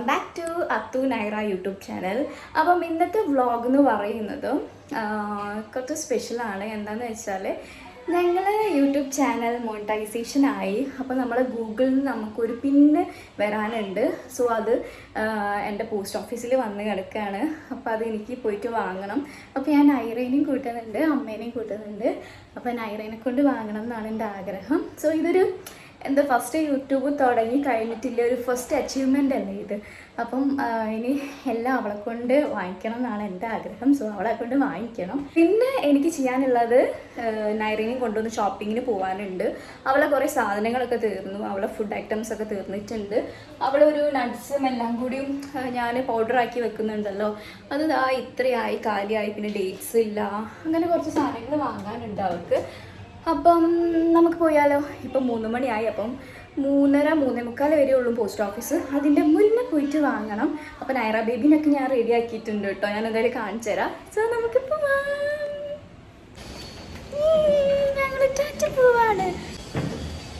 Welcome back to Athu Naira YouTube channel. അപ്പം ഇന്നത്തെ vlog എന്ന് പറയുന്നത് കുറച്ച് സ്പെഷ്യലാണ്. എന്താണെന്ന് വെച്ചാൽ ഞങ്ങൾ യൂട്യൂബ് ചാനൽ മോണിറ്റൈസേഷൻ ആയി. അപ്പോൾ നമ്മൾ ഗൂഗിളിൽ നിന്ന് നമുക്കൊരു പിന്ന് വരാനുണ്ട്. സോ അത് എൻ്റെ പോസ്റ്റ് ഓഫീസിൽ വന്ന് കിടക്കുകയാണ്. അപ്പോൾ അത് എനിക്ക് പോയിട്ട് വാങ്ങണം. അപ്പോൾ ഞാൻ നൈറേനെയും കൂട്ടുന്നുണ്ട്, അമ്മേനെയും കൂട്ടുന്നുണ്ട്. അപ്പോൾ നൈറേനെ കൊണ്ട് വാങ്ങണം എന്നാണ് എൻ്റെ ആഗ്രഹം. സോ ഇതൊരു എന്താ ഫസ്റ്റ് യൂട്യൂബ് തുടങ്ങി കഴിഞ്ഞിട്ടില്ല, ഒരു ഫസ്റ്റ് അച്ചീവ്മെൻ്റ് അല്ലേ ഇത്. അപ്പം ഇനി എല്ലാം അവളെ കൊണ്ട് വാങ്ങിക്കണം എന്നാണ് എൻ്റെ ആഗ്രഹം. സോ അവളെ കൊണ്ട് വാങ്ങിക്കണം. പിന്നെ എനിക്ക് ചെയ്യാനുള്ളത് നൈറേനെയും കൊണ്ടുവന്ന് ഷോപ്പിങ്ങിന് പോകാനുണ്ട്. അവളെ കുറേ സാധനങ്ങളൊക്കെ തീർന്നു, അവളെ ഫുഡ് ഐറ്റംസ് ഒക്കെ തീർന്നിട്ടുണ്ട്. അവളൊരു നട്ട്സും എല്ലാം കൂടിയും ഞാൻ പൗഡറാക്കി വെക്കുന്നുണ്ടല്ലോ, അത് ഇത്രയായി കാലിയായി. പിന്നെ ഡേറ്റ്സ് ഇല്ല, അങ്ങനെ കുറച്ച് സാധനങ്ങൾ വാങ്ങാനുണ്ട് അവൾക്ക്. അപ്പം നമുക്ക് പോയാലോ. ഇപ്പം 3 മണിയായി. അപ്പം 3:30-3:45 വരെ ഉള്ളൂ പോസ്റ്റ് ഓഫീസ്. അതിൻ്റെ മുന്നേ പോയിട്ട് വാങ്ങണം. അപ്പം നൈറ ബേബിനൊക്കെ ഞാൻ റെഡി ആക്കിയിട്ടുണ്ട് കേട്ടോ. ഞാൻ എന്തായാലും കാണിച്ചു തരാം. സോ നമുക്കിപ്പോൾ പോവാണ്.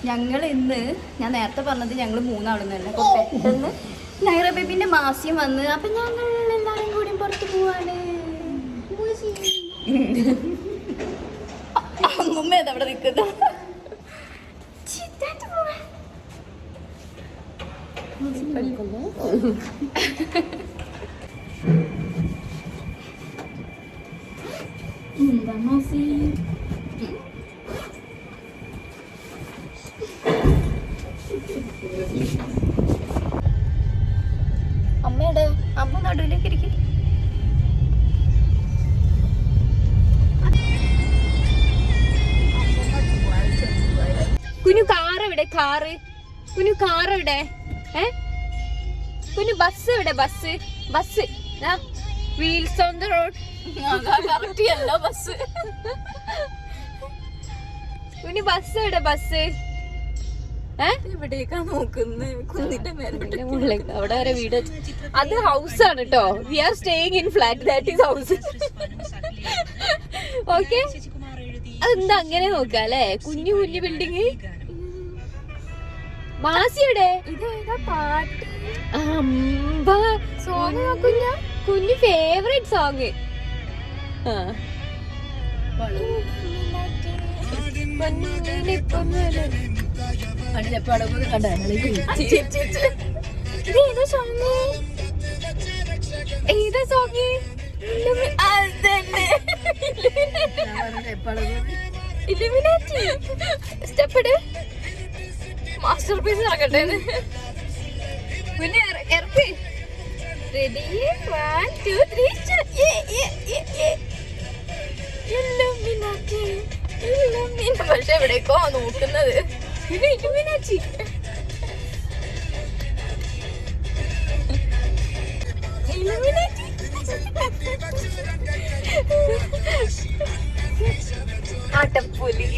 ഞങ്ങൾ ഇന്ന്, ഞാൻ നേരത്തെ പറഞ്ഞത് ഞങ്ങൾ 3 ആളുന്നല്ല. അപ്പോൾ പെട്ടെന്ന് നൈറ ബേബിൻ്റെ മാസ്യം വന്ന് അപ്പം ഞങ്ങൾ എല്ലാവരും കൂടി പുറത്ത് പോവാണ്. അമ്മ അവിടെ നിൽക്കുന്നു. എന്താ മാസി അമ്മയുടെ അമ്മ നടുവിലേക്ക് ഇരിക്കും. കുഞ്ഞു കാർ എവിടെ? കാറ് കുഞ്ഞു കാർ എവിടെ? കുഞ്ഞു ബസ് എവിടെ? Bus bus wheels on the road. ല്ലോ ബസ്. കുഞ്ഞു ബസ് എവിടെ? ബസ് എവിടേക്കാ നോക്കുന്നത്? കുന്നിന്റെ മുകളിലേക്ക്. അവിടെ വരെ വീട്. അത് ഹൗസ് ആണ് കേട്ടോ. We are staying in flat. That is house. Okay, അതെന്താ അങ്ങനെ നോക്കാം അല്ലേ? കുഞ്ഞു കുഞ്ഞു ബിൽഡിങ്. മാസിയുടെ സോങ് കുഞ്ഞ കുഞ്ഞു ഫേവറേറ്റ് സോങ്. ഏതാ സോങ്? സ്റ്റെപ്പ് മാസ്റ്റർ പീസ് നടക്കട്ടെ. പിന്നെ ഇറക്ക്. റെഡി 1 2 3. പക്ഷെ എവിടേക്കോ നോക്കുന്നത്. ഇലുമിനാറ്റി. ഇലുമിനാറ്റി. ആട്ടപ്പുലി.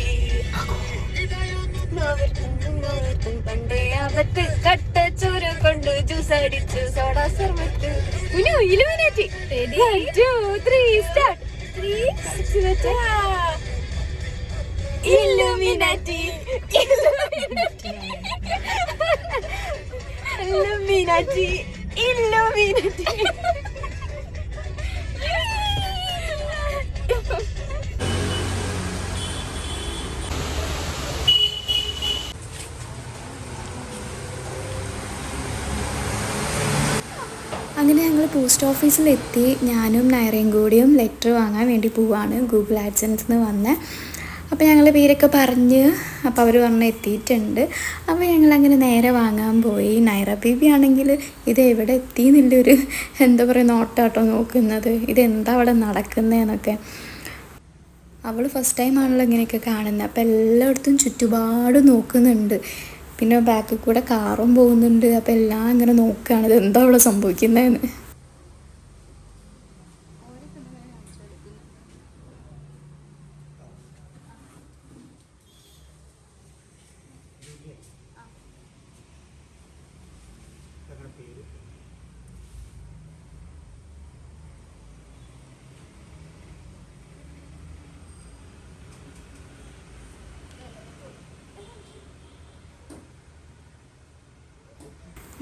പണ്ടേ അവത്ത് കട്ട ചോര കൊണ്ട് ജ്യൂസ് അടിച്ചു സോഡാ സർവത്ത്. Illuminati. 1 2 3 start. Illuminati. Illuminati. Illuminati. അങ്ങനെ ഞങ്ങൾ പോസ്റ്റ് ഓഫീസിലെത്തി. ഞാനും നൈറയും കൂടിയും ലെറ്റർ വാങ്ങാൻ വേണ്ടി പോവാണ്, ഗൂഗിൾ ആഡ്സൻസിൽ നിന്ന് വന്ന്. അപ്പോൾ ഞങ്ങൾ പേരൊക്കെ പറഞ്ഞ്, അപ്പോൾ അവർ പറഞ്ഞ് എത്തിയിട്ടുണ്ട്. അപ്പോൾ ഞങ്ങളങ്ങനെ നേരെ വാങ്ങാൻ പോയി. നൈറ ബേബി ആണെങ്കിൽ ഇത് എവിടെ എത്തിയെന്നുള്ളൊരു എന്താ പറയുക നോട്ടാട്ടോ നോക്കുന്നത്, ഇതെന്താ അവിടെ നടക്കുന്നതെന്നൊക്കെ. അവൾ ഫസ്റ്റ് ടൈം ആണല്ലോ ഇങ്ങനെയൊക്കെ കാണുന്നത്. അപ്പോൾ എല്ലായിടത്തും ചുറ്റുപാട് നോക്കുന്നുണ്ട്. പിന്നെ ബാക്കിൽ കൂടെ കാറും പോകുന്നുണ്ട്. അപ്പോൾ എല്ലാം ഇങ്ങനെ നോക്കുകയാണ്, ഇത് എന്താ അവിടെ സംഭവിക്കുന്നതെന്ന്.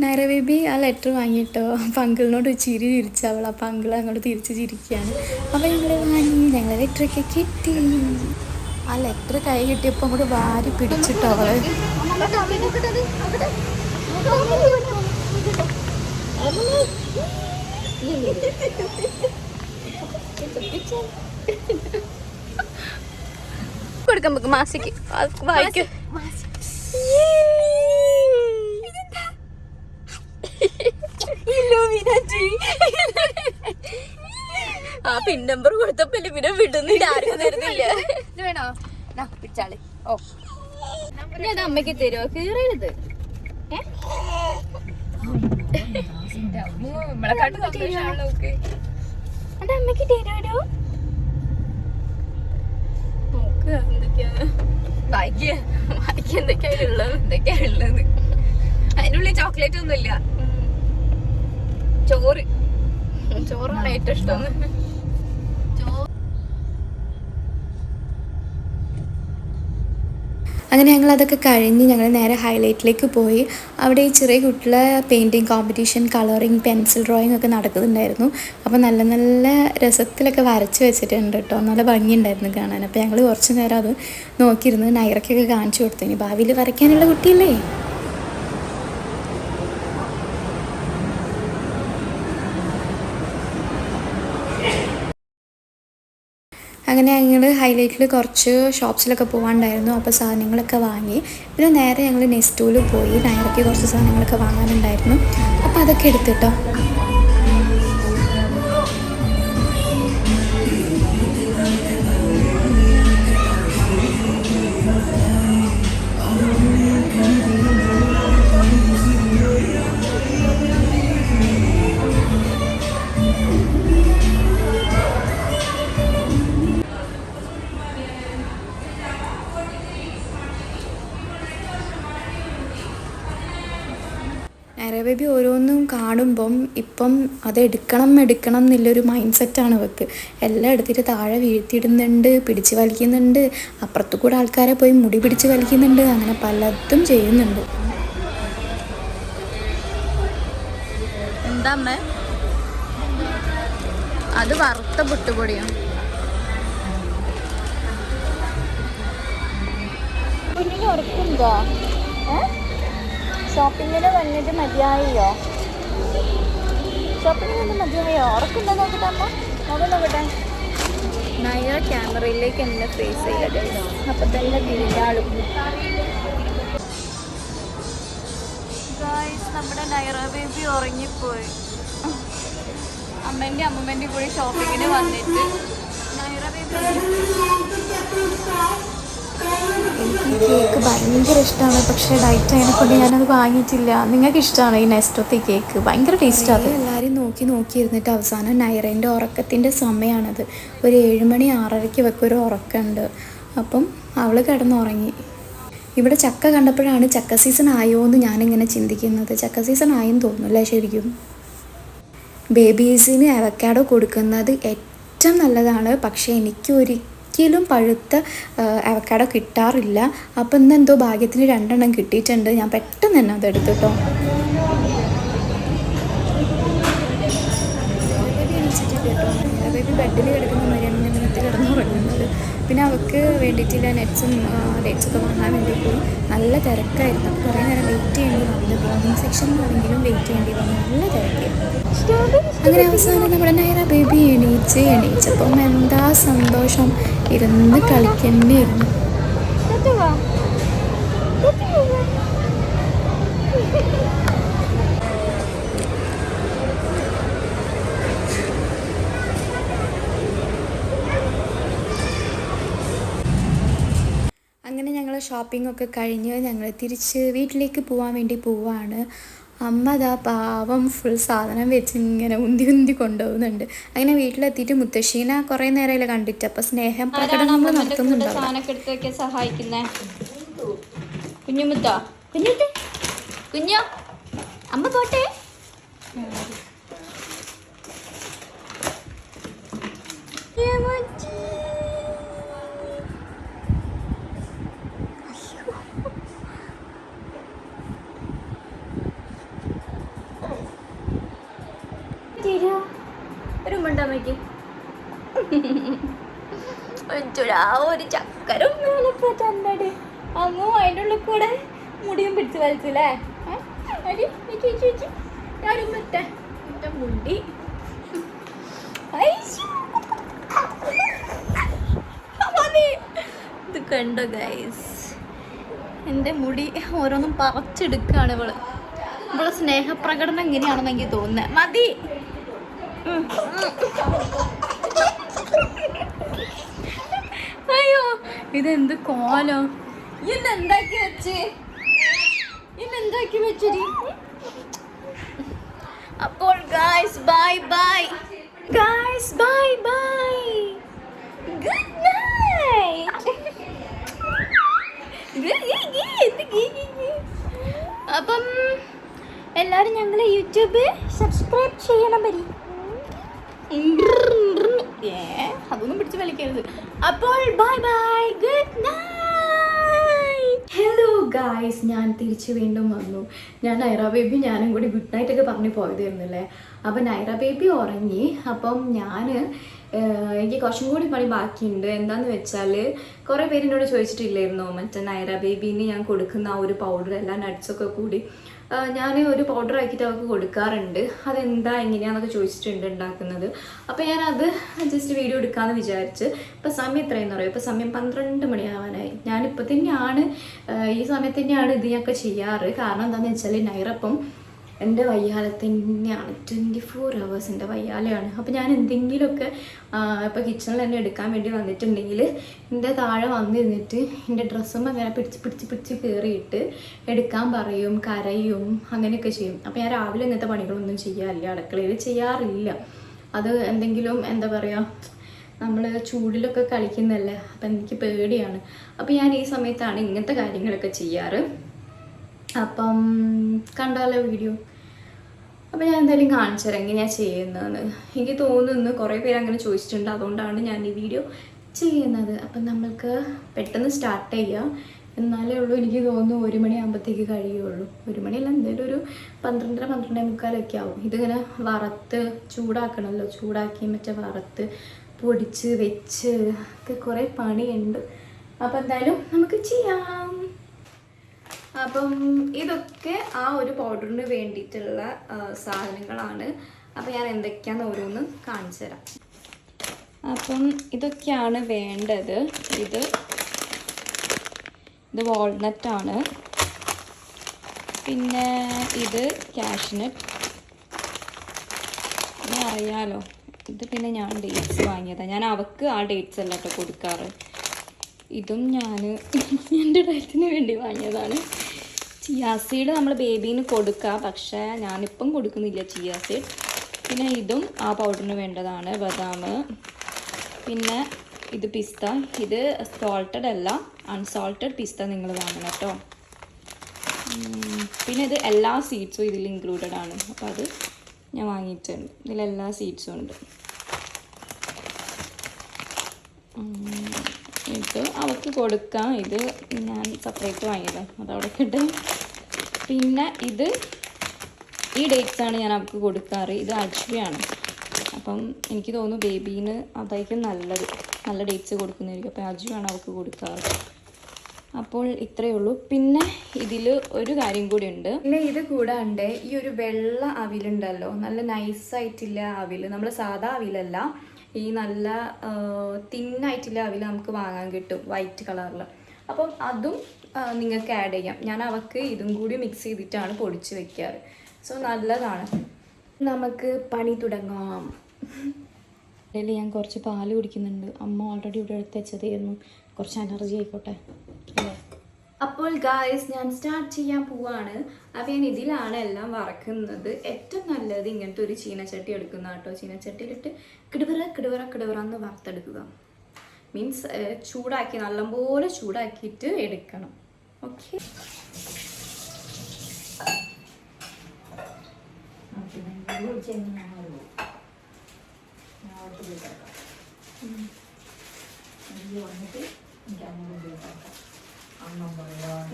നൈറ ബേബി ആ ലെറ്റർ വാങ്ങിയിട്ടോ. അപ്പം അങ്കിളിനോട് ചിരി തിരിച്ചവൾ. അപ്പം അങ്കിൾ അങ്ങോട്ട് തിരിച്ച് ചിരിക്കുകയാണ്. അപ്പം ഞങ്ങൾ വാങ്ങി, ഞങ്ങൾ ലെറ്ററൊക്കെ കിട്ടി. ആ ലെറ്റർ കൈ കിട്ടിയപ്പോൾ അങ്ങോട്ട് വാരി പിടിച്ചിട്ടോ അവള്. കൊടുക്കാൻ നമുക്ക് മാസിക്ക് വായിക്കും. ആ പിൻ നമ്പർ കൊടുത്തപ്പോ പിന്നെ വിടുന്നില്ല, ആർക്കും തരുന്നില്ല. ഇത് വേണോ? പിടിച്ചാളി. ഓ ഞാൻ അമ്മയ്ക്ക് തരുമോ? കീറരുത്. അത് അമ്മയ്ക്ക് തരുമോ? നോക്ക് എന്തൊക്കെയാണ് വായിക്ക എന്തൊക്കെയാണ് ഉള്ളത്. അതിനുള്ളിൽ ചോക്ലേറ്റ് ഒന്നുമില്ല. ചോറാണ് ഏറ്റവും ഇഷ്ടം. അങ്ങനെ ഞങ്ങൾ അതൊക്കെ കഴിഞ്ഞ് ഞങ്ങൾ നേരെ ഹൈലൈറ്റിലേക്ക് പോയി. അവിടെ ഈ ചെറിയ കുട്ടികളെ painting competition, colouring, pencil drawing ഒക്കെ നടക്കുന്നുണ്ടായിരുന്നു. അപ്പോൾ നല്ല നല്ല രസത്തിലൊക്കെ വരച്ച് വെച്ചിട്ടുണ്ട് കേട്ടോ. നല്ല ഭംഗിയുണ്ടായിരുന്നു കാണാൻ. അപ്പോൾ ഞങ്ങൾ കുറച്ച് നേരം അത് നോക്കിയിരുന്ന് നൈറയ്ക്കൊക്കെ കാണിച്ചു കൊടുത്തു. ഇനി ഭാവിയിൽ വരയ്ക്കാനുള്ള കുട്ടിയല്ലേ. അങ്ങനെ ഞങ്ങൾ ഹൈലൈറ്റിൽ കുറച്ച് ഷോപ്സിലൊക്കെ പോകാനുണ്ടായിരുന്നു. അപ്പോൾ സാധനങ്ങളൊക്കെ വാങ്ങി. പിന്നെ നേരെ ഞങ്ങൾ നെസ്റ്റോയിൽ പോയി. നൈറയ്ക്ക് കുറച്ച് സാധനങ്ങളൊക്കെ വാങ്ങാനുണ്ടായിരുന്നു. അപ്പോൾ അതൊക്കെ എടുത്തിട്ടോ. നൈറ ബേബി ഓരോന്നും കാണുമ്പം ഇപ്പം അത് എടുക്കണം എന്നുള്ളൊരു മൈൻഡ് സെറ്റാണ് അവൾക്ക്. എല്ലാം എടുത്തിട്ട് താഴെ വീഴ്ത്തിയിടുന്നുണ്ട്, പിടിച്ച് വലിക്കുന്നുണ്ട്, അപ്പുറത്തു കൂടെ ആൾക്കാരെ പോയി മുടി പിടിച്ച് വലിക്കുന്നുണ്ട്, അങ്ങനെ പലതും ചെയ്യുന്നുണ്ട്. എന്താ അമ്മ അത്? വറുത്ത പുട്ടുപൊടിയോ? കുഞ്ഞിന് ഉറക്കുണ്ടോ? ഷോപ്പിങ്ങിന് വന്നിട്ട് മതിയായോ? ഉറക്കുണ്ടോ? നോക്കട്ടെ അമ്മ, നോക്കട്ടെ. നൈറ ക്യാമറയിലേക്ക് എന്നെ ഫേസ് ചെയ്യട്ടെ. അപ്പം തന്നെ തിരിഞ്ഞാളും. നമ്മുടെ നൈറ ബേബി ഉറങ്ങിപ്പോയി. അമ്മേൻ്റെ അമ്മൂമ്മേൻ്റെ കൂടി ഷോപ്പിങ്ങിന് വന്നിട്ട് നൈറ ബേബി. എനിക്ക് കേക്ക് ഭയങ്കര ഇഷ്ടമാണ്. പക്ഷേ ഡയറ്റ് അതിനെക്കൊണ്ട് ഞാനത് വാങ്ങിയിട്ടില്ല. നിങ്ങൾക്ക് ഇഷ്ടമാണ് ഈ നെസ്റ്റോത്തെ കേക്ക്? ഭയങ്കര ടേസ്റ്റാണ്. എല്ലാവരും നോക്കിയിരുന്നിട്ട് അവസാനം നൈറേൻ്റെ ഉറക്കത്തിൻ്റെ സമയമാണത്. ഒരു 7 മണി 6:30 വെക്കൊരു ഉറക്കമുണ്ട്. അപ്പം അവൾ കിടന്നുറങ്ങി. ഇവിടെ ചക്ക കണ്ടപ്പോഴാണ് ചക്ക സീസൺ ആയോ എന്ന് ഞാനിങ്ങനെ ചിന്തിക്കുന്നത്. ചക്ക സീസൺ ആയെന്ന് തോന്നുന്നില്ല ശരിക്കും. ബേബീസിന് അവക്കാഡോ കൊടുക്കുന്നത് ഏറ്റവും നല്ലതാണ്. പക്ഷേ എനിക്ക് ഒരിക്കലും പഴുത്ത അവക്കാഡോ കിട്ടാറില്ല. അപ്പം ഇന്നെന്തോ ഭാഗ്യത്തിന് 2 എണ്ണം കിട്ടിയിട്ടുണ്ട്. ഞാൻ പെട്ടെന്ന് തന്നെ അതെടുത്തു കേട്ടോ. ബേബി ബെഡിൽ കിടക്കുന്ന മരിയാമ്മ മുഖത്ത് കിടന്നുറങ്ങുന്നത്. പിന്നെ അവൾക്ക് വേണ്ടിയിട്ടില്ല ഡേറ്റ്സൊക്കെ വാങ്ങാൻ വേണ്ടി പോയി. നല്ല തിരക്കായിരുന്നു. അപ്പോൾ കുറേ നേരം വെയിറ്റ് ചെയ്യേണ്ടി വന്നു. ബേബിങ് സെക്ഷനിലാണെങ്കിലും വെയിറ്റ് ചെയ്യേണ്ടി വന്നു. നല്ല തിരക്കായിരുന്നു. അങ്ങനെ അവസാനം നമ്മുടെ നൈറ ബേബി എണീച്ചപ്പം എന്താ സന്തോഷം. ഇരുന്ന് കളിക്കേണ്ടിയിരുന്നു. അങ്ങനെ ഞങ്ങൾ ഷോപ്പിംഗ് ഒക്കെ കഴിഞ്ഞ് ഞങ്ങൾ തിരിച്ച് വീട്ടിലേക്ക് പോകാൻ വേണ്ടി പോവാണ്. അമ്മ അതാ പാവം ഫുൾ സാധനം വെച്ച് ഇങ്ങനെ ഉന്തി കൊണ്ടുപോകുന്നുണ്ട്. അങ്ങനെ വീട്ടിലെത്തിയിട്ട് മുത്തശ്ശീനെ കുറേ നേരമല്ലേ കണ്ടിട്ട്. അപ്പം സ്നേഹം പ്രകടനങ്ങൾ നടത്തുന്നുണ്ടോ? സാധനമൊക്കെ എടുത്ത് വയ്ക്കാൻ സഹായിക്കുന്നേ കുഞ്ഞുമുത്തോ? കുഞ്ഞോ അമ്മ പോട്ടെ. അമ്മയ്ക്ക് ഒരു ചക്കരം മേലപ്പറ്റണ്ടടി അങ്ങോ അതിൻ്റെ ഉള്ളിൽ കൂടെ മുടിയും പിടിച്ച് വലിച്ചില്ലേ ഞാനും പറ്റേ എൻ്റെ മുടി ഇത് കണ്ടോ ഗൈസ് എൻ്റെ മുടി ഓരോന്നും പറിച്ചെടുക്കുകയാണ് ഇവളെ സ്നേഹപ്രകടനം എങ്ങനെയാണെന്ന് എനിക്ക് തോന്നുന്നത് മതി അയ്യോ ഇതെന്ത് കോലോ ഇന്നെന്താക്കി വെച്ചടി അപ്പോൾ guys bye bye guys bye bye good night അപ്പം എല്ലാവരും ഞങ്ങളെ യൂട്യൂബ് സബ്സ്ക്രൈബ് ചെയ്യണം പരി അതൊന്നും പിടിച്ച് കളിക്കരുത് അപ്പോൾ bye bye good night hello guys ഞാൻ തിരിച്ച് വീണ്ടും വന്നു ഞാൻ നൈറ ബേബി ഞാനും കൂടി ഗുഡ് നൈറ്റ് ഒക്കെ പറഞ്ഞു പോയതായിരുന്നല്ലേ അപ്പം നൈറ ബേബി ഉറങ്ങി അപ്പം എനിക്ക് കുറച്ചും കൂടി പണി ബാക്കിയുണ്ട് എന്താന്ന് വെച്ചാൽ കുറേ പേര് എന്നോട് ചോദിച്ചിട്ടില്ലായിരുന്നു മറ്റേ നൈറ ബേബീന് ഞാൻ കൊടുക്കുന്ന ആ ഒരു പൗഡർ എല്ലാ നട്ട്സൊക്കെ കൂടി ഞാൻ ഒരു പൗഡർ ആക്കിയിട്ട് അവർക്ക് കൊടുക്കാറുണ്ട് അതെന്താ എങ്ങനെയാണെന്നൊക്കെ ചോദിച്ചിട്ടുണ്ട് ഉണ്ടാക്കുന്നത് അപ്പോൾ ഞാനത് ജസ്റ്റ് വീഡിയോ എടുക്കാമെന്ന് വിചാരിച്ച് ഇപ്പോൾ സമയം എത്രയെന്ന് പറയും ഇപ്പോൾ സമയം 12 മണിയാവാനായി ഞാനിപ്പോൾ തന്നെയാണ് ഈ സമയത്ത് തന്നെയാണ് ഇത് ഞങ്ങൾക്ക് ചെയ്യാറ് കാരണം എന്താണെന്ന് വെച്ചാൽ നൈറപ്പം എൻ്റെ വയ്യാല തന്നെയാണ് 24 hours എൻ്റെ വയ്യാലയാണ് അപ്പോൾ ഞാൻ എന്തെങ്കിലുമൊക്കെ ഇപ്പോൾ കിച്ചണിൽ തന്നെ എടുക്കാൻ വേണ്ടി വന്നിട്ടുണ്ടെങ്കിൽ എൻ്റെ താഴെ വന്നിരുന്നിട്ട് എൻ്റെ ഡ്രസ്സും അങ്ങനെ പിടിച്ച് കയറിയിട്ട് എടുക്കാൻ പറയും കരയും അങ്ങനെയൊക്കെ ചെയ്യും അപ്പോൾ ഞാൻ രാവിലെ ഇങ്ങനത്തെ പണികളൊന്നും ചെയ്യാറില്ല അടുക്കളയിൽ ചെയ്യാറില്ല അത് എന്തെങ്കിലും എന്താ പറയുക നമ്മൾ ചൂടിലൊക്കെ കളിക്കുന്നതല്ലേ അപ്പം എനിക്ക് പേടിയാണ് അപ്പോൾ ഞാൻ ഈ സമയത്താണ് ഇങ്ങനത്തെ കാര്യങ്ങളൊക്കെ ചെയ്യാറ് അപ്പം കണ്ടാലോ വീഡിയോ അപ്പോൾ ഞാൻ എന്തായാലും കാണിച്ചു തരാം എങ്ങനെയാണ് ചെയ്യുന്നതെന്ന് എനിക്ക് തോന്നുന്നു കുറേ പേര് അങ്ങനെ ചോദിച്ചിട്ടുണ്ട് അതുകൊണ്ടാണ് ഞാൻ ഈ വീഡിയോ ചെയ്യുന്നത് അപ്പം നമ്മൾക്ക് പെട്ടെന്ന് സ്റ്റാർട്ട് ചെയ്യാം എന്നാലേ ഉള്ളൂ എനിക്ക് തോന്നുന്നു 1 മണിയാകുമ്പോഴത്തേക്ക് കഴിയുള്ളൂ 1 മണിയല്ല എന്തായാലും ഒരു 12-12:45 ആവും ഇതിങ്ങനെ വറുത്ത് ചൂടാക്കണമല്ലോ ചൂടാക്കി മറ്റേ വറുത്ത് പൊടിച്ച് വെച്ച് ഒക്കെ കുറേ പണിയുണ്ട് അപ്പം എന്തായാലും നമുക്ക് ചെയ്യാം അപ്പം ഇതൊക്കെ ആ ഒരു പൗഡറിന് വേണ്ടിയിട്ടുള്ള സാധനങ്ങളാണ് അപ്പം ഞാൻ എന്തൊക്കെയാണെന്ന് ഓരോന്ന് കാണിച്ചു തരാം അപ്പം ഇതൊക്കെയാണ് വേണ്ടത് ഇത് വാൾനട്ടാണ് പിന്നെ ഇത് കാഷ്നട്ട് പിന്നെ അറിയാലോ ഇത് പിന്നെ ഞാൻ ഡേറ്റ്സ് വാങ്ങിയതാണ് ഞാൻ അവൾക്ക് ആ ഡേറ്റ്സ് അല്ല കേട്ടോ കൊടുക്കാറ് ഇതും ഞാൻ എൻ്റെ ഡയറ്റിന് വേണ്ടി വാങ്ങിയതാണ് ചിയാ സീഡ് നമ്മൾ ബേബീന് കൊടുക്കുക പക്ഷേ ഞാനിപ്പം കൊടുക്കുന്നില്ല ചിയാ സീഡ് പിന്നെ ഇതും ആ പൗഡറിന് വേണ്ടതാണ് ബദാം പിന്നെ ഇത് പിസ്ത ഇത് സോൾട്ടഡ് അല്ല അൺസോൾട്ടഡ് പിസ്ത നിങ്ങൾ വാങ്ങണം കേട്ടോ പിന്നെ ഇത് എല്ലാ സീഡ്സും ഇതിൽ ഇൻക്ലൂഡഡ് ആണ് അപ്പോൾ അത് ഞാൻ വാങ്ങിയിട്ടുണ്ട് ഇതിലെല്ലാ സീഡ്സും ഉണ്ട് ഇത് അവർക്ക് കൊടുക്കാം ഇത് ഞാൻ സെപ്പറേറ്റ് വാങ്ങിയതാണ് അതവിടെ കിട്ടും പിന്നെ ഇത് ഈ ഡേറ്റ്സാണ് ഞാൻ അവർക്ക് കൊടുക്കാറ് ഇത് അജ്വയാണ് അപ്പം എനിക്ക് തോന്നുന്നു ബേബീന് അതായിരിക്കും നല്ല ഡേറ്റ്സ് കൊടുക്കുന്നതായിരിക്കും അപ്പോൾ അജ്വയാണ് അവർക്ക് കൊടുക്കാറ് അപ്പോൾ ഇത്രയേ ഉള്ളൂ പിന്നെ ഇതിൽ ഒരു കാര്യം കൂടി ഉണ്ട് പിന്നെ ഇത് കൂടാണ്ട് ഈ ഒരു വെള്ള അവിലുണ്ടല്ലോ നല്ല നൈസായിട്ടില്ല അവിൽ നമ്മൾ സാധാ അവിലല്ല ഈ നല്ല തിന്നായിട്ടുള്ള അവിൽ നമുക്ക് വാങ്ങാൻ കിട്ടും വൈറ്റ് കളറിൽ അപ്പം അതും നിങ്ങൾക്ക് ആഡ് ചെയ്യാം ഞാൻ അവൾക്ക് ഇതും കൂടി മിക്സ് ചെയ്തിട്ടാണ് പൊടിച്ച് വെക്കാറ് സോ നല്ലതാണ് നമുക്ക് പണി തുടങ്ങാം അതിൽ ഞാൻ കുറച്ച് പാല് കുടിക്കുന്നുണ്ട് അമ്മ ഓൾറെഡി ഇവിടെ എടുത്ത് വെച്ചതായിരുന്നു കുറച്ച് എനർജി ആയിക്കോട്ടെ അല്ലേ അപ്പോൾ ഗായ്സ് ഞാൻ സ്റ്റാർട്ട് ചെയ്യാൻ പോവാണ് അപ്പോൾ ഞാൻ ഇതിലാണ് എല്ലാം വറക്കുന്നത് ഏറ്റവും നല്ലത് ഇങ്ങനത്തെ ഒരു ചീനച്ചട്ടി എടുക്കുന്ന കേട്ടോ ചീനച്ചട്ടിയിലിട്ട് കിടുവറ എന്ന് വറുത്തെടുക്കുക മീൻസ് ചൂടാക്കി നല്ലപോലെ ചൂടാക്കിയിട്ട് എടുക്കണം ഓക്കെ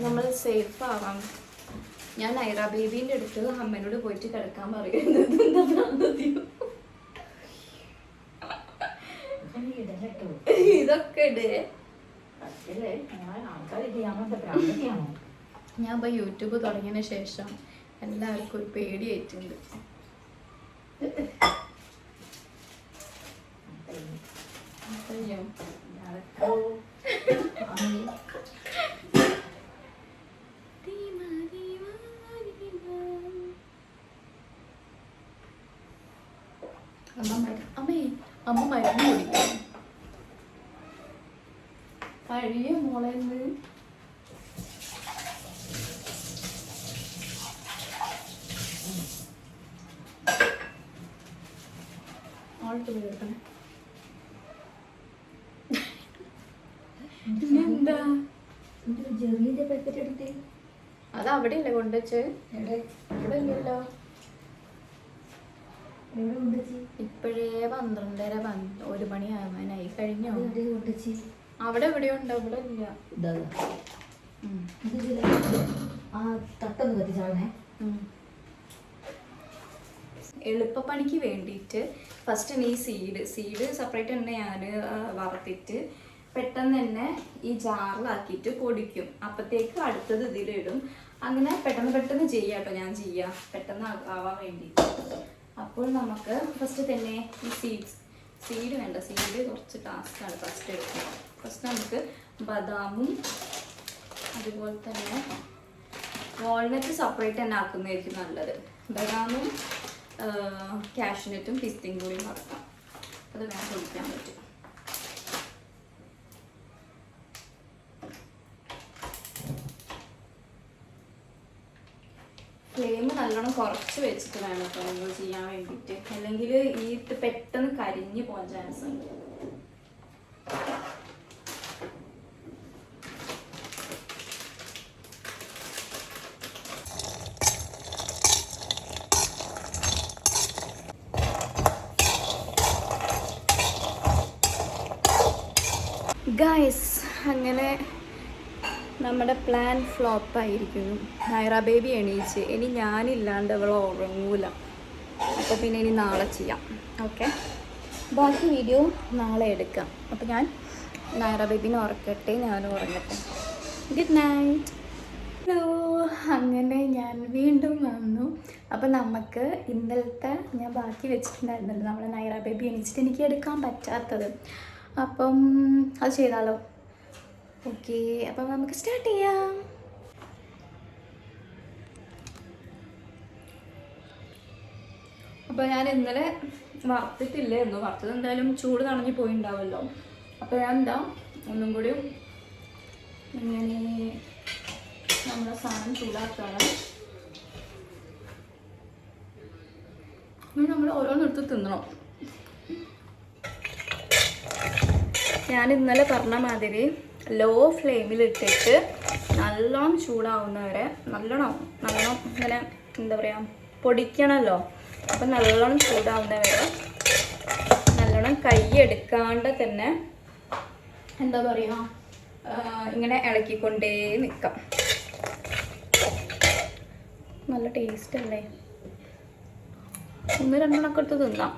നമ്മൾ സേഫ് ആവാം ഞാൻ നൈറ ബേബീൻ്റെ അടുത്ത് അമ്മേനോട് പോയിട്ട് കിടക്കാൻ പറയുന്നത് എന്താ ഇതൊക്കെ ഇടേ. ഞാൻ ഇപ്പോൾ യൂട്യൂബ് തുടങ്ങിയതിന് ശേഷം എല്ലാവർക്കും ഒരു പേടിയായിട്ടുണ്ട്. അമ്മ മരുന്ന് കുടിക്കും. കഴിയ മോളെന്ന് ആൾക്ക് പോയിട്ടെ. എന്താ അത് അവിടെയല്ലേ കൊണ്ടുവച്ച്? ഇവിടെ ഇല്ലല്ലോ. ഇപ്പോഴേ 12:30 1 മണിയാവാനായി കഴിഞ്ഞോ? അവിടെ എവിടെയോ ഉണ്ട്, ഇവിടെ ഇല്ല. എളുപ്പപ്പണിക്ക് വേണ്ടിയിട്ട് ഫസ്റ്റ് ഈ സീഡ് സെപ്പറേറ്റ് തന്നെ ഞാൻ വറുത്തിട്ട് പെട്ടെന്ന് തന്നെ ഈ ജാറിലാക്കിയിട്ട് പൊടിക്കും. അപ്പോഴത്തേക്ക് അടുത്തത് ഇതിലിടും. അങ്ങനെ പെട്ടെന്ന് ചെയ്യാം കേട്ടോ. ഞാൻ ചെയ്യാം പെട്ടെന്ന് ആവാൻ വേണ്ടിയിട്ട്. അപ്പോൾ നമുക്ക് ഫസ്റ്റ് തന്നെ ഈ സീഡ് വേണ്ട. സീഡ് കുറച്ച് ടാസ്ക്കാണ് ഫസ്റ്റ് എടുക്കുക. ഫസ്റ്റ് നമുക്ക് ബദാമും അതുപോലെ തന്നെ വാൾനട്ട് സെപ്പറേറ്റ് തന്നെ ആക്കുന്നതായിരിക്കും നല്ലത്. ബദാമും കാഷ്യൂനട്ടും പിസ്തയും കൂടി വറക്കാം. അത് വേണം പൊടിക്കാൻ പറ്റും. ഫ്ലെയിം നല്ലോണം കുറച്ച് വെച്ചിട്ട് വേണം കേട്ടോ നിങ്ങൾ ചെയ്യാൻ വേണ്ടിയിട്ട്. അല്ലെങ്കിൽ ഈ പെട്ടെന്ന് കരിഞ്ഞു പോകാൻ ചാൻസ് ഉണ്ട്. ഗൈസ്, അങ്ങനെ നമ്മുടെ പ്ലാൻ ഫ്ലോപ്പായിരിക്കുന്നു. നൈറ ബേബി എണീച്ച്. ഇനി ഞാനില്ലാണ്ട് അവൾ ഉറങ്ങൂല. അപ്പോൾ പിന്നെ ഇനി നാളെ ചെയ്യാം. ഓക്കെ, ബാക്കി വീഡിയോ നാളെ എടുക്കാം. അപ്പോൾ ഞാൻ നൈറ ബേബിനെ ഉറക്കട്ടെ, ഞാനും ഉറങ്ങട്ടെ. Good night. ഹലോ, അങ്ങനെ ഞാൻ വീണ്ടും വന്നു. അപ്പം നമുക്ക് ഇന്നലത്തെ ഞാൻ ബാക്കി വെച്ചിട്ടുണ്ടായിരുന്നല്ലോ നമ്മളെ നൈറ ബേബി എണീച്ചിട്ട് എനിക്ക് എടുക്കാൻ പറ്റാത്തത്. അപ്പം അത് ചെയ്താലോ? ഓക്കെ, അപ്പം നമുക്ക് സ്റ്റാർട്ട് ചെയ്യാം. അപ്പോൾ ഞാൻ ഇന്നലെ വറുത്തിട്ടില്ലായിരുന്നു. വറുത്തത് എന്തായാലും ചൂട് തണഞ്ഞ് പോയിണ്ടാവുമല്ലോ. അപ്പോൾ ഞാൻ ഒന്നും കൂടി ഇങ്ങനെ നമ്മുടെ സാധനം ചൂടാക്കണം. നമ്മൾ ഓരോന്നെടുത്ത് തിന്നണം. ഞാൻ ഇന്നലെ പറഞ്ഞ മാതിരി ലോ ഫ്ലെയിമിലിട്ടിട്ട് നല്ലോണം ചൂടാവുന്നവരെ നല്ലോണം ഇങ്ങനെ എന്താ പറയുക പൊടിക്കണമല്ലോ. അപ്പം നല്ലോണം ചൂടാവുന്നവരെ നല്ലോണം കൈ എടുക്കാണ്ട് തന്നെ എന്താ പറയുക ഇങ്ങനെ ഇളക്കിക്കൊണ്ടേ നിൽക്കാം. നല്ല ടേസ്റ്റ് അല്ലേ? 1-2 എടുത്ത് തിന്നാം.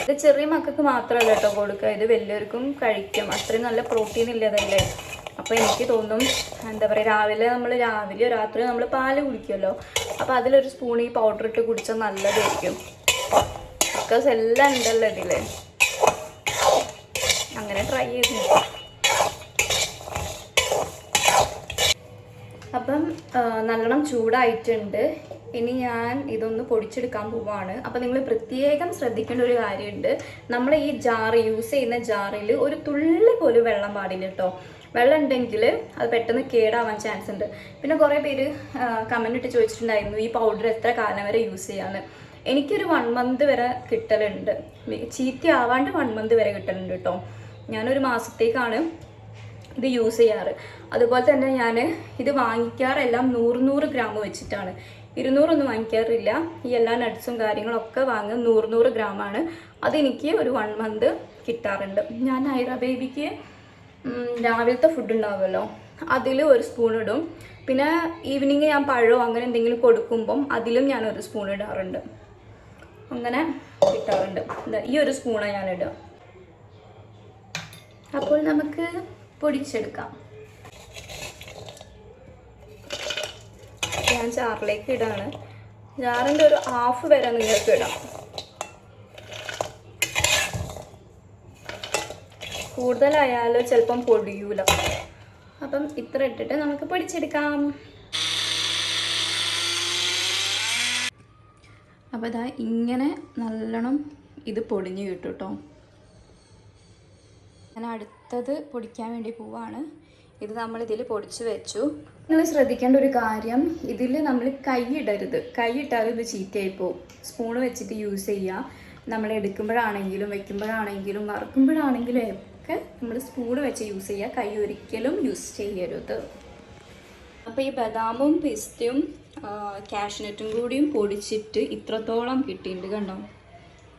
ഇത് ചെറിയ മക്കൾക്ക് മാത്രമല്ല കേട്ടോ കൊടുക്കുക, ഇത് വലിയവർക്കും കഴിക്കാം. അത്രയും നല്ല പ്രോട്ടീൻ ഇല്ലതല്ലേ. അപ്പോൾ എനിക്ക് തോന്നും എന്താ പറയുക രാവിലെയോ രാത്രിയോ നമ്മൾ പാല് കുടിക്കുമല്ലോ. അപ്പോൾ അതിലൊരു സ്പൂൺ ഈ പൗഡർ ഇട്ട് കുടിച്ചാൽ നല്ലതായിരിക്കും. ബിക്കോസ് എല്ലാം ഉണ്ടല്ലോ ഇതിൽ. അങ്ങനെ ട്രൈ ചെയ്ത് നോക്കാം. അപ്പം നല്ലോണം ചൂടായിട്ടുണ്ട്. ഇനി ഞാൻ ഇതൊന്ന് പൊടിച്ചെടുക്കാൻ പോവാണ്. അപ്പോൾ നിങ്ങൾ പ്രത്യേകം ശ്രദ്ധിക്കേണ്ട ഒരു കാര്യമുണ്ട്. നമ്മൾ ഈ യൂസ് ചെയ്യുന്ന ജാറിൽ ഒരു തുള്ളി പോലും വെള്ളം പാടില്ല കേട്ടോ. വെള്ളം ഉണ്ടെങ്കിൽ അത് പെട്ടെന്ന് കേടാവാൻ ചാൻസ് ഉണ്ട്. പിന്നെ കുറേ പേര് കമൻറ്റ് ഇട്ട് ചോദിച്ചിട്ടുണ്ടായിരുന്നു ഈ പൗഡർ എത്ര കാലം വരെ യൂസ് ചെയ്യാമെന്ന്. എനിക്കൊരു 1 month വരെ കിട്ടലുണ്ട്. ചീത്തയാവാണ്ട് 1 month വരെ കിട്ടലുണ്ട് കേട്ടോ. ഞാനൊരു മാസത്തേക്കാണ് ഇത് യൂസ് ചെയ്യാറ്. അതുപോലെ തന്നെ ഞാൻ ഇത് വാങ്ങിക്കാറെല്ലാം 100 ഗ്രാം വെച്ചിട്ടാണ്. 200 ഒന്നും വാങ്ങിക്കാറില്ല. ഈ എല്ലാ നട്ട്സും കാര്യങ്ങളൊക്കെ വാങ്ങുക 100 ഗ്രാമാണ്. അതെനിക്ക് ഒരു 1 month കിട്ടാറുണ്ട്. ഞാൻ നൈറ ബേബിക്ക് രാവിലത്തെ ഫുഡ് ഉണ്ടാവുമല്ലോ അതിൽ 1 സ്പൂൺ ഇടും. പിന്നെ ഈവനിങ് ഞാൻ പഴമോ അങ്ങനെ എന്തെങ്കിലും കൊടുക്കുമ്പം അതിലും ഞാൻ 1 സ്പൂൺ ഇടാറുണ്ട്. അങ്ങനെ കിട്ടാറുണ്ട്. ഈ 1 സ്പൂണാണ് ഞാൻ ഇടുക. അപ്പോൾ നമുക്ക് പൊടിച്ചെടുക്കാം. ഞാൻ ജാറിലേക്ക് ഇടാണ്. ജാറിൻ്റെ ഒരു ഹാഫ് വരെ നിങ്ങൾക്ക് ഇടാം. കൂടുതലായാലും ചിലപ്പം പൊടിയൂല. അപ്പം ഇത്ര ഇട്ടിട്ട് നമുക്ക് പൊടിച്ചെടുക്കാം. അപ്പോൾ ഇതാ ഇങ്ങനെ നല്ലോണം ഇത് പൊടിഞ്ഞ് കിട്ടും കേട്ടോ. ഞാൻ അടുത്തത് പൊടിക്കാൻ വേണ്ടി പോവാണ്. ഇത് നമ്മളിതിൽ പൊടിച്ച് വെച്ചു. നിങ്ങൾ ശ്രദ്ധിക്കേണ്ട ഒരു കാര്യം, ഇതിൽ നമ്മൾ കൈ ഇടരുത്. കൈ ഇട്ടാൽ ഇത് ചീത്തയായി പോകും. സ്പൂൺ വെച്ചിട്ട് യൂസ് ചെയ്യുക. നമ്മൾ എടുക്കുമ്പോഴാണെങ്കിലും വെക്കുമ്പോഴാണെങ്കിലും വറുക്കുമ്പോഴാണെങ്കിലും ഒക്കെ നമ്മൾ സ്പൂൺ വെച്ച് യൂസ് ചെയ്യുക. കൈ ഒരിക്കലും യൂസ് ചെയ്യരുത്. അപ്പോൾ ഈ ബദാമും പിസ്തയും കാഷ്നട്ടും കൂടിയും പൊടിച്ചിട്ട് ഇത്രത്തോളം കിട്ടിയിട്ടുണ്ട് കണ്ടോ.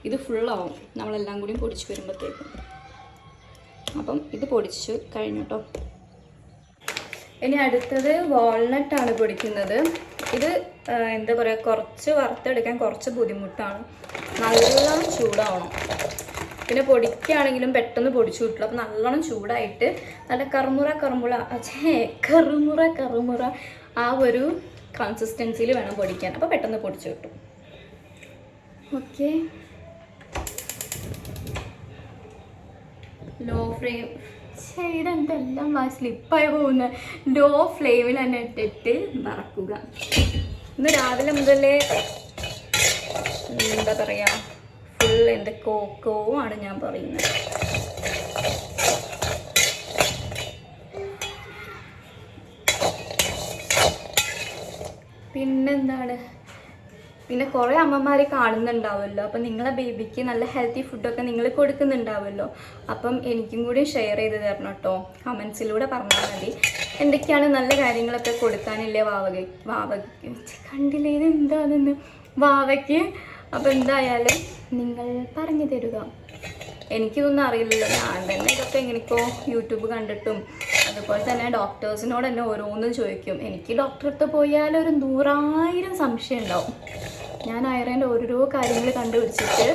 ഇത് ഫുള്ളാവും നമ്മളെല്ലാം കൂടിയും പൊടിച്ച് വരുമ്പോഴത്തേക്കും. അപ്പം ഇത് പൊടിച്ച് കഴിഞ്ഞു കേട്ടോ. ഇനി അടുത്തത് വാൾനട്ടാണ് പൊടിക്കുന്നത്. ഇത് എന്താ പറയുക, കുറച്ച് വറുത്തെടുക്കാൻ കുറച്ച് ബുദ്ധിമുട്ടാണ്. നല്ലോണം ചൂടാവണം. പിന്നെ പൊടിക്കുകയാണെങ്കിലും പെട്ടെന്ന് പൊടിച്ചു കിട്ടുള്ളൂ. അപ്പോൾ നല്ലോണം ചൂടായിട്ട് നല്ല കറുമുറ ആ ഒരു കൺസിസ്റ്റൻസിയിൽ വേണം പൊടിക്കാൻ. അപ്പോൾ പെട്ടെന്ന് പൊടിച്ചു കിട്ടും. ഓക്കെ, ലോ ഫ്ലെയിം ഇതെന്തെല്ലാം സ്ലിപ്പായി പോകുന്ന ലോ ഫ്ലെയിമിൽ തന്നെ ഇട്ടിട്ട് വറക്കുക. ഇന്ന് രാവിലെ മുതലേ എന്താ പറയുക, ഫുൾ എന്തൊക്കെയോ ആണ് ഞാൻ പറയുന്നത്. പിന്നെന്താണ്, പിന്നെ കുറേ അമ്മമാരെ കാണുന്നുണ്ടാവുമല്ലോ. അപ്പം നിങ്ങളെ ബേബിക്ക് നല്ല ഹെൽത്തി ഫുഡൊക്കെ നിങ്ങൾ കൊടുക്കുന്നുണ്ടാവുമല്ലോ. അപ്പം എനിക്കും കൂടി ഷെയർ ചെയ്ത് തരണം കേട്ടോ. കമൻസിലൂടെ പറഞ്ഞാൽ മതി. എന്തൊക്കെയാണ് നല്ല കാര്യങ്ങളൊക്കെ കൊടുക്കാനില്ലേ വാവയ്ക്ക് കണ്ടില്ലേ ഇത് എന്താണെന്ന് വാവയ്ക്ക്. അപ്പോൾ എന്തായാലും നിങ്ങൾ പറഞ്ഞു തരുക. എനിക്കിതൊന്നും അറിയില്ലല്ലോ. ഞാൻ തന്നെ ഇതൊക്കെ എങ്ങനെയൊക്കെ യൂട്യൂബ് കണ്ടിട്ടും അതുപോലെ തന്നെ ഡോക്ടേഴ്സിനോട് തന്നെ ഓരോന്നും ചോദിക്കും. എനിക്ക് ഡോക്ടറെ അടുത്ത് പോയാൽ ഒരു 100,000 സംശയം ഉണ്ടാവും. ഞാൻ അയറേൻ്റെ ഓരോരോ കാര്യങ്ങൾ കണ്ടുപിടിച്ചിട്ട്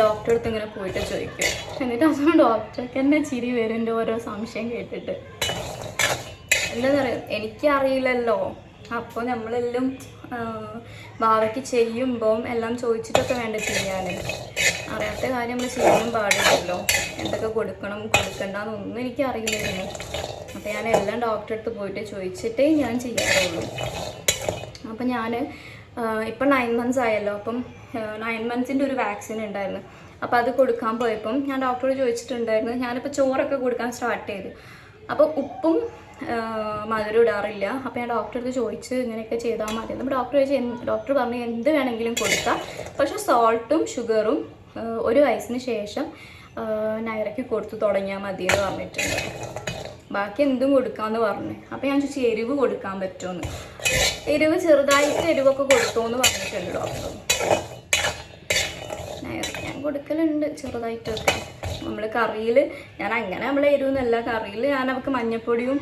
ഡോക്ടറെ അടുത്ത് ഇങ്ങനെ പോയിട്ട് ചോദിക്കും. എന്നിട്ട് അതൊന്നും ഡോക്ടർക്ക് തന്നെ ചിരി വരും എൻ്റെ ഓരോ സംശയം കേട്ടിട്ട്. എന്താണെന്ന് പറയുക, എനിക്കറിയില്ലല്ലോ. അപ്പോൾ നമ്മളെല്ലാം ഭാവയ്ക്ക് ചെയ്യുമ്പം എല്ലാം ചോദിച്ചിട്ടൊക്കെ വേണ്ട ചെയ്യാൻ. അറിയാത്ത കാര്യം നമ്മൾ ചെയ്യാനും പാടില്ലല്ലോ. എന്തൊക്കെ കൊടുക്കണം കൊടുക്കണ്ടെന്നൊന്നും എനിക്കറിയില്ലായിരുന്നു. അപ്പോൾ ഞാൻ എല്ലാം ഡോക്ടറെ അടുത്ത് പോയിട്ട് ചോദിച്ചിട്ടേ ഞാൻ ചെയ്യാറുള്ളൂ. അപ്പം ഞാൻ ഇപ്പം 9 months ആയല്ലോ. അപ്പം 9 monthsൻ്റെ ഒരു വാക്സിൻ ഉണ്ടായിരുന്നു. അപ്പോൾ അത് കൊടുക്കാൻ പോയപ്പം ഞാൻ ഡോക്ടറോട് ചോദിച്ചിട്ടുണ്ടായിരുന്നു. ഞാനിപ്പോൾ ചോറൊക്കെ കൊടുക്കാൻ സ്റ്റാർട്ട് ചെയ്തു. അപ്പോൾ ഉപ്പും മധുരം ഇടാറില്ല. അപ്പോൾ ഞാൻ ഡോക്ടറെ അടുത്ത് ചോദിച്ച് ഇങ്ങനെയൊക്കെ ചെയ്താൽ മതി. അപ്പോൾ ഡോക്ടർ പറഞ്ഞു എന്ത് വേണമെങ്കിലും കൊടുക്കാം, പക്ഷേ സോൾട്ടും ഷുഗറും 1 വയസ്സിന് ശേഷം നൈറയ്ക്ക് കൊടുത്തു തുടങ്ങിയാൽ മതി എന്ന് പറഞ്ഞിട്ടുണ്ട്. ബാക്കി എന്തും കൊടുക്കാമെന്ന് പറഞ്ഞു. അപ്പോൾ ഞാൻ ചോദിച്ചു എരിവ് കൊടുക്കാൻ പറ്റുമെന്ന്. എരിവ് ചെറുതായിട്ട് എരിവൊക്കെ കൊടുക്കുമെന്ന് പറഞ്ഞിട്ടുണ്ട് ഡോക്ടർ. നൈറയ്ക്ക് ഞാൻ കൊടുക്കലുണ്ട് ചെറുതായിട്ടൊക്കെ. നമ്മൾ കറിയിൽ ഞാൻ അങ്ങനെ നമ്മളെ എരിവെന്നല്ല, കറിയിൽ ഞാൻ അവൾക്ക് മഞ്ഞൾപ്പൊടിയും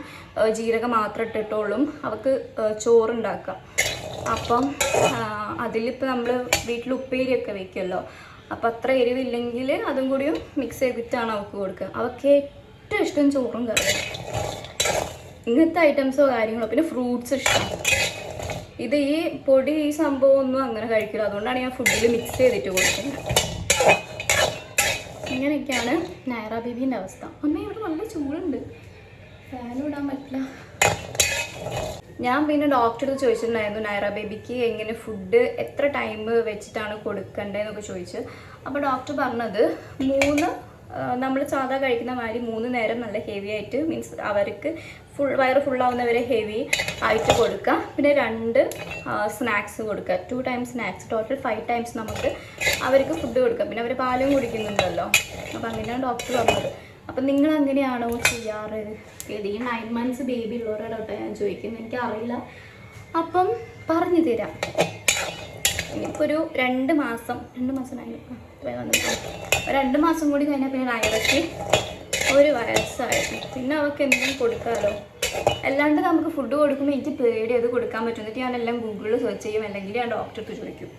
ജീരകം മാത്രം ഇട്ടിട്ടുള്ളൂ അവൾക്ക് ചോറുണ്ടാക്കാം. അപ്പം അതിലിപ്പോൾ നമ്മൾ വീട്ടിൽ ഉപ്പേരിയൊക്കെ വയ്ക്കുമല്ലോ. അപ്പം അത്ര എരിവില്ലെങ്കിൽ അതും കൂടിയും മിക്സ് ചെയ്തിട്ടാണ് അവൾക്ക് കൊടുക്കുക. അവൾക്ക് ഏറ്റവും ഇഷ്ടം ചോറും കറിയും, ഇങ്ങനത്തെ ഐറ്റംസോ കാര്യങ്ങളോ. പിന്നെ ഫ്രൂട്ട്സ് ഇഷ്ടം. ഇത് ഈ പൊടി ഈ സംഭവം ഒന്നും അങ്ങനെ കഴിക്കില്ല. അതുകൊണ്ടാണ് ഞാൻ ഫുഡിൽ മിക്സ് ചെയ്തിട്ട് കൊടുക്കുന്നത്. ഇങ്ങനെയൊക്കെയാണ് നൈറ ബേബീൻ്റെ അവസ്ഥ. അമ്മ ഇവിടെ നല്ല ചൂടുണ്ട്, ഫാനും ഇടാൻ പറ്റില്ല. ഞാൻ പിന്നെ ഡോക്ടറോട് ചോദിച്ചിട്ടുണ്ടായിരുന്നു നൈറ ബേബിക്ക് എങ്ങനെ ഫുഡ് എത്ര ടൈം വെച്ചിട്ടാണ് കൊടുക്കേണ്ടതെന്നൊക്കെ ചോദിച്ചു. അപ്പോൾ ഡോക്ടർ പറഞ്ഞത് നമ്മൾ സാധാ കഴിക്കുന്ന മാതിരി 3 നേരം നല്ല ഹെവി ആയിട്ട്, മീൻസ് അവർക്ക് വയറ് ഫുള്ളാവുന്നവരെ ഹെവി ആയിട്ട് കൊടുക്കുക. പിന്നെ 2 സ്നാക്സ് കൊടുക്കുക, 2 times സ്നാക്സ്. ടോട്ടൽ 5 times നമുക്ക് അവർക്ക് ഫുഡ് കൊടുക്കുക. പിന്നെ അവർ പാലും കുടിക്കുന്നുണ്ടല്ലോ. അപ്പോൾ അങ്ങനെയാണ് ഡോക്ടർ പറഞ്ഞത്. അപ്പം നിങ്ങൾ അങ്ങനെയാണോ ചെയ്യാറ്? ഈ 9 months ബേബി ഉള്ളവരോടൊക്കെ ഞാൻ ചോദിക്കുന്നത്, എനിക്കറിയില്ല. അപ്പം പറഞ്ഞു തരാം. ഇനിയിപ്പോൾ ഒരു 2 മാസം 2 മാസം കൂടി കഴിഞ്ഞാൽ പിന്നെ നൈറയ്ക്ക് 1 വയസ്സായിരുന്നു. പിന്നെ അവൾക്ക് എന്തെങ്കിലും കൊടുക്കാമല്ലോ. അല്ലാണ്ട് നമുക്ക് ഫുഡ് കൊടുക്കുമ്പോൾ എനിക്ക് പേടി അത് കൊടുക്കാൻ പറ്റും. എന്നിട്ട് ഞാനെല്ലാം ഗൂഗിളിൽ സെർച്ച് ചെയ്യും, അല്ലെങ്കിൽ ഞാൻ ഡോക്ടർക്ക് ചോദിക്കും.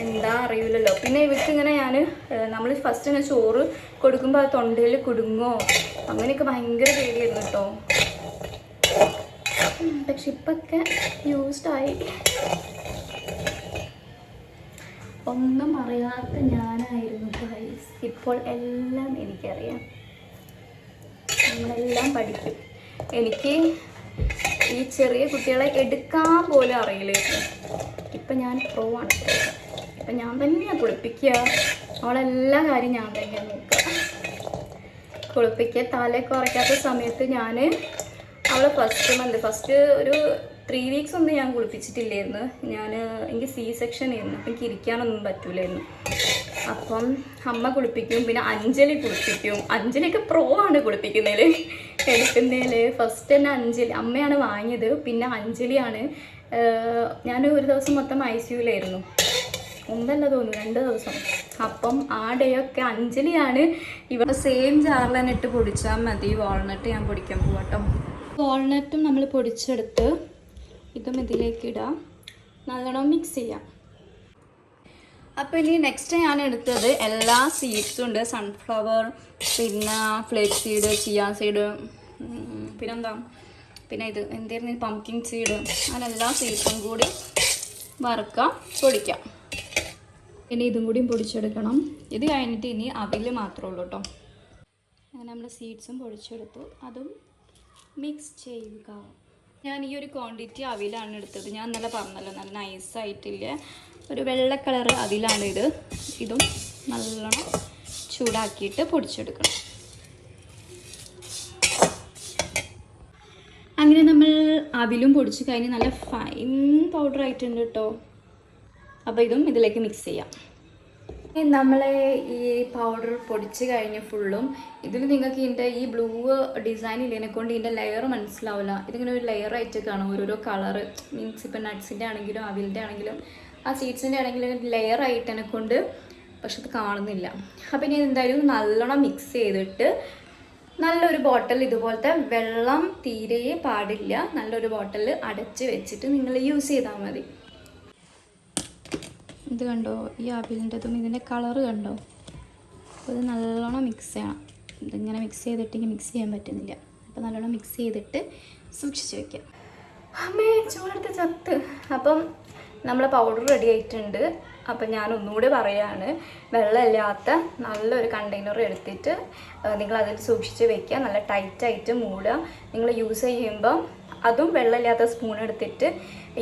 എന്താ അറിയില്ലല്ലോ. പിന്നെ ഇവർക്ക് ഇങ്ങനെ ഞാൻ നമ്മൾ ഫസ്റ്റ് തന്നെ ചോറ് കൊടുക്കുമ്പോൾ അത് തൊണ്ടയിൽ കുടുങ്ങോ അങ്ങനെയൊക്കെ ഭയങ്കര പേടിയായിരുന്നു കേട്ടോ. പക്ഷെ ഇപ്പൊക്കെ യൂസ്ഡായി. ഒന്നും അറിയാത്ത ഞാനായിരുന്നു ഗൈസ്. ഇപ്പോൾ എല്ലാം എനിക്കറിയാം. നമ്മളെല്ലാം പഠിക്കും. എനിക്ക് ഈ ചെറിയ കുട്ടികളെ എടുക്കാൻ പോലും അറിയില്ലായിരുന്നു. ഇപ്പം ഞാൻ പ്രോ ആണ്. ഇപ്പം ഞാൻ തന്നെയാണ് കുളിപ്പിക്കുക. അവളെല്ലാ കാര്യം ഞാൻ തന്നെയാണ് നോക്കുക. കുളിപ്പിക്കുക. തലയൊക്കെ ഉറയ്ക്കാത്ത സമയത്ത് ഞാൻ അവളെ ഫസ്റ്റ് ഒരു 3 വീക്സ് ഒന്നും ഞാൻ കുളിപ്പിച്ചിട്ടില്ലായിരുന്നു. എനിക്ക് C-സെക്ഷൻ ആയിരുന്നു. അപ്പം എനിക്ക് ഇരിക്കാനൊന്നും പറ്റൂലായിരുന്നു. അപ്പം അമ്മ കുളിപ്പിക്കും. പിന്നെ അഞ്ജലി കുളിപ്പിക്കും. അഞ്ജലിയൊക്കെ പ്രോ ആണ് കുളിപ്പിക്കുന്നതിൽ എടുക്കുന്നതിൽ. ഫസ്റ്റ് തന്നെ അമ്മയാണ് വാങ്ങിയത്. പിന്നെ അഞ്ജലിയാണ്. ഞാൻ ഒരു ദിവസം മൊത്തം ICUലായിരുന്നു. ഒന്നല്ല തോന്നുന്നു 2 ദിവസം. അപ്പം ആ ഡേ ഒക്കെ അഞ്ജലിയാണ്. ഇവിടെ സെയിം ജാറിൽ തന്നെ ഇട്ട് പൊടിച്ചാൽ മതി. വാൾനട്ട് ഞാൻ പൊടിക്കാൻ പോവാട്ടോ. വാൾനട്ടും നമ്മൾ പൊടിച്ചെടുത്ത് ഇതും ഇതിലേക്ക് ഇടാം. നല്ലോണം മിക്സ് ചെയ്യാം. അപ്പോൾ ഇനി നെക്സ്റ്റ് ഞാൻ എടുത്തത് എല്ലാ സീഡ്സും ഉണ്ട്. സൺഫ്ലവർ, പിന്നെ ഫ്ലേക്സ് സീഡ്, ചിയ സീഡ്, പിന്നെ ഇത് എന്തായിരുന്നു, പംകിൻ സീഡ്. അങ്ങനെ എല്ലാ സീഡ്സും കൂടി വറുക്കാം, പൊടിക്കാം. ഇനി ഇതും കൂടിയും പൊടിച്ചെടുക്കണം. ഇത് കഴിഞ്ഞിട്ട് ഇനി അവിൽ മാത്രമേ ഉള്ളൂ കേട്ടോ. അങ്ങനെ നമ്മൾ സീഡ്സും പൊടിച്ചെടുത്തു. അതും മിക്സ് ചെയ്യുക. ഞാൻ ഈ ഒരു ക്വാണ്ടിറ്റി അവിലാണ് എടുത്തത്. ഞാൻ ഇന്നലെ പറഞ്ഞല്ലോ, നല്ല നൈസായിട്ടില്ല ഒരു വെള്ള കളർ അവിലാണ് ഇത്. ഇതും നല്ലോണം ചൂടാക്കിയിട്ട് പൊടിച്ചെടുക്കണം. അങ്ങനെ നമ്മൾ അവിലും പൊടിച്ച് കഴിഞ്ഞ് നല്ല ഫൈൻ പൗഡർ ആയിട്ടുണ്ട് കേട്ടോ. അപ്പോൾ ഇതും ഇതിലേക്ക് മിക്സ് ചെയ്യാം. നമ്മൾ ഈ പൗഡർ പൊടിച്ച് കഴിഞ്ഞ് ഫുള്ളും ഇതിൽ നിങ്ങൾക്ക് ഇതിൻ്റെ ഈ ബ്ലൂ ഡിസൈൻ ഇല്ലതിനെ കൊണ്ട് ഇതിൻ്റെ ലെയർ മനസ്സിലാവില്ല. ഇതിങ്ങനെ ഒരു ലെയർ ആയിട്ട് കാണും, ഓരോരോ കളറ്. മീൻസ് ഇപ്പം നട്ട്സിൻ്റെ ആണെങ്കിലും അവിലിൻ്റെ ആണെങ്കിലും ആ സീഡ്സിൻ്റെ ആണെങ്കിലും ലെയർ ആയിട്ട് എന്നെ കൊണ്ട് പക്ഷെ അത് കാണുന്നില്ല. അപ്പം ഇനി എന്തായാലും നല്ലോണം മിക്സ് ചെയ്തിട്ട് നല്ലൊരു ബോട്ടിൽ, ഇതുപോലത്തെ വെള്ളം തീരെ പാടില്ല, നല്ലൊരു ബോട്ടിൽ അടച്ച് വെച്ചിട്ട് നിങ്ങൾ യൂസ് ചെയ്താൽ മതി. ഇത് കണ്ടോ, ഈ അവിലിൻ്റെതും ഇതിൻ്റെ കളറ് കണ്ടോ. അപ്പോൾ ഇത് നല്ലോണം മിക്സ് ചെയ്യണം. ഇതിങ്ങനെ മിക്സ് ചെയ്തിട്ടെങ്കിൽ മിക്സ് ചെയ്യാൻ പറ്റുന്നില്ല. അപ്പോൾ നല്ലോണം മിക്സ് ചെയ്തിട്ട് സൂക്ഷിച്ച് വയ്ക്കാം. അമ്മേ ചൂടെടുത്ത് ചത്ത്. അപ്പം നമ്മൾ പൗഡർ റെഡി ആയിട്ടുണ്ട്. അപ്പം ഞാൻ ഒന്നുകൂടി പറയാണ്, വെള്ളമില്ലാത്ത നല്ലൊരു കണ്ടെയ്നർ എടുത്തിട്ട് നിങ്ങളതിൽ സൂക്ഷിച്ച് വയ്ക്കുക. നല്ല ടൈറ്റായിട്ട് മൂടുക. നിങ്ങൾ യൂസ് ചെയ്യുമ്പം അതും വെള്ളമില്ലാത്ത സ്പൂൺ എടുത്തിട്ട്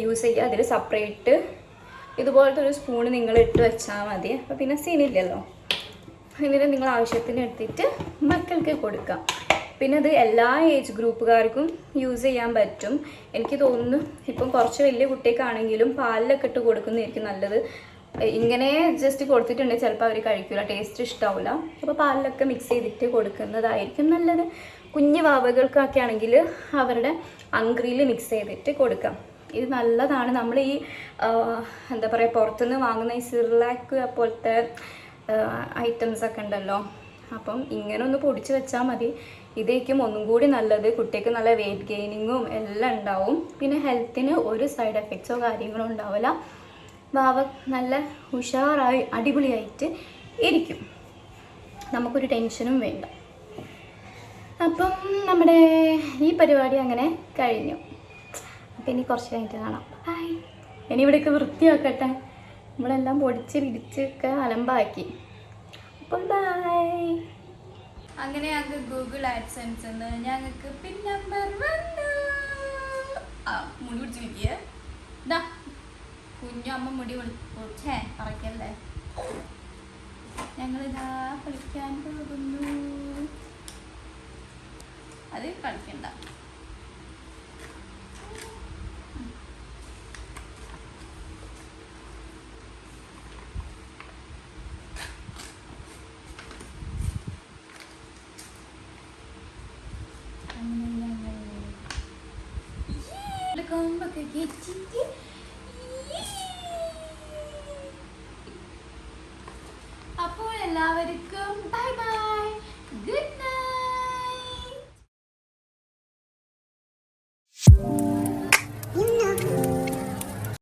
യൂസ് ചെയ്യുക. അതിൽ സെപ്പറേറ്റ് ഇതുപോലത്തെ ഒരു സ്പൂണ് നിങ്ങൾ ഇട്ട് വെച്ചാൽ മതി. അപ്പോൾ പിന്നെ സീനില്ലല്ലോ. എന്നിട്ട് നിങ്ങൾ ആവശ്യത്തിന് എടുത്തിട്ട് മക്കൾക്ക് കൊടുക്കാം. പിന്നെ ഇത് എല്ലാ ഏജ് ഗ്രൂപ്പുകാർക്കും യൂസ് ചെയ്യാൻ പറ്റും. എനിക്ക് തോന്നുന്നു ഇപ്പം കുറച്ച് വലിയ കുട്ടിക്കാണെങ്കിലും പാലിലൊക്കെ ഇട്ട് കൊടുക്കുന്നതായിരിക്കും നല്ലത്. ഇങ്ങനെ ജസ്റ്റ് കൊടുത്തിട്ടുണ്ടെങ്കിൽ ചിലപ്പോൾ അവർ കഴിക്കില്ല, ടേസ്റ്റ് ഇഷ്ടാവില്ല. അപ്പോൾ പാലിലൊക്കെ മിക്സ് ചെയ്തിട്ട് കൊടുക്കുന്നതായിരിക്കും നല്ലത്. കുഞ്ഞു വാവകൾക്കൊക്കെ ആണെങ്കിൽ അവരുടെ അങ്ക്രിയിൽ മിക്സ് ചെയ്തിട്ട് കൊടുക്കാം. ഇത് നല്ലതാണ്. നമ്മൾ ഈ എന്താ പറയുക, പുറത്തുനിന്ന് വാങ്ങുന്ന ഈ സിർലാക്ക് പോലത്തെ ഐറ്റംസൊക്കെ ഉണ്ടല്ലോ. അപ്പം ഇങ്ങനെ ഒന്ന് പൊടിച്ച് വെച്ചാൽ മതി. ഇതേക്കും ഒന്നും കൂടി നല്ലത്. കുട്ടിക്ക് നല്ല വെയിറ്റ് ഗെയിനിങ്ങും എല്ലാം ഉണ്ടാവും. പിന്നെ ഹെൽത്തിന് ഒരു സൈഡ് എഫക്ട്സോ കാര്യങ്ങളോ ഉണ്ടാവില്ല. വാവ നല്ല ഉഷാറായി അടിപൊളിയായിട്ട് ഇരിക്കും. നമുക്കൊരു ടെൻഷനും വേണ്ട. അപ്പം നമ്മുടെ ഈ പരിപാടി അങ്ങനെ കഴിഞ്ഞു. അപ്പം ഇനി കുറച്ച് കഴിഞ്ഞിട്ട് കാണാം. ബൈ. ഇനി ഇവിടെയൊക്കെ വൃത്തിയാക്കട്ടെ. നമ്മളെല്ലാം പൊടിച്ച് പിടിച്ചൊക്കെ അലമ്പാക്കി. അപ്പോൾ ബൈ. അങ്ങനെ ഞങ്ങൾക്ക് ഗൂഗിൾ ആഡ്സെൻസ് എന്ന് ഞങ്ങൾക്ക് പിൻ നമ്പർ വന്നു. മുടി പിടിച്ചിരിക്കുക. ഇതാ കുഞ്ഞമ്മ മുടി പൊടിച്ചേ പറയ്ക്കല്ലേ. ഞങ്ങളിതാ കളിക്കാൻ പോകുന്നു. അത് കളിക്കണ്ട. കൊമ്പൊക്കെ കെച്ചിട്ട് അപ്പോൾ എല്ലാവർക്കും ബൈ ബൈ, ഗുഡ് നൈറ്റ്.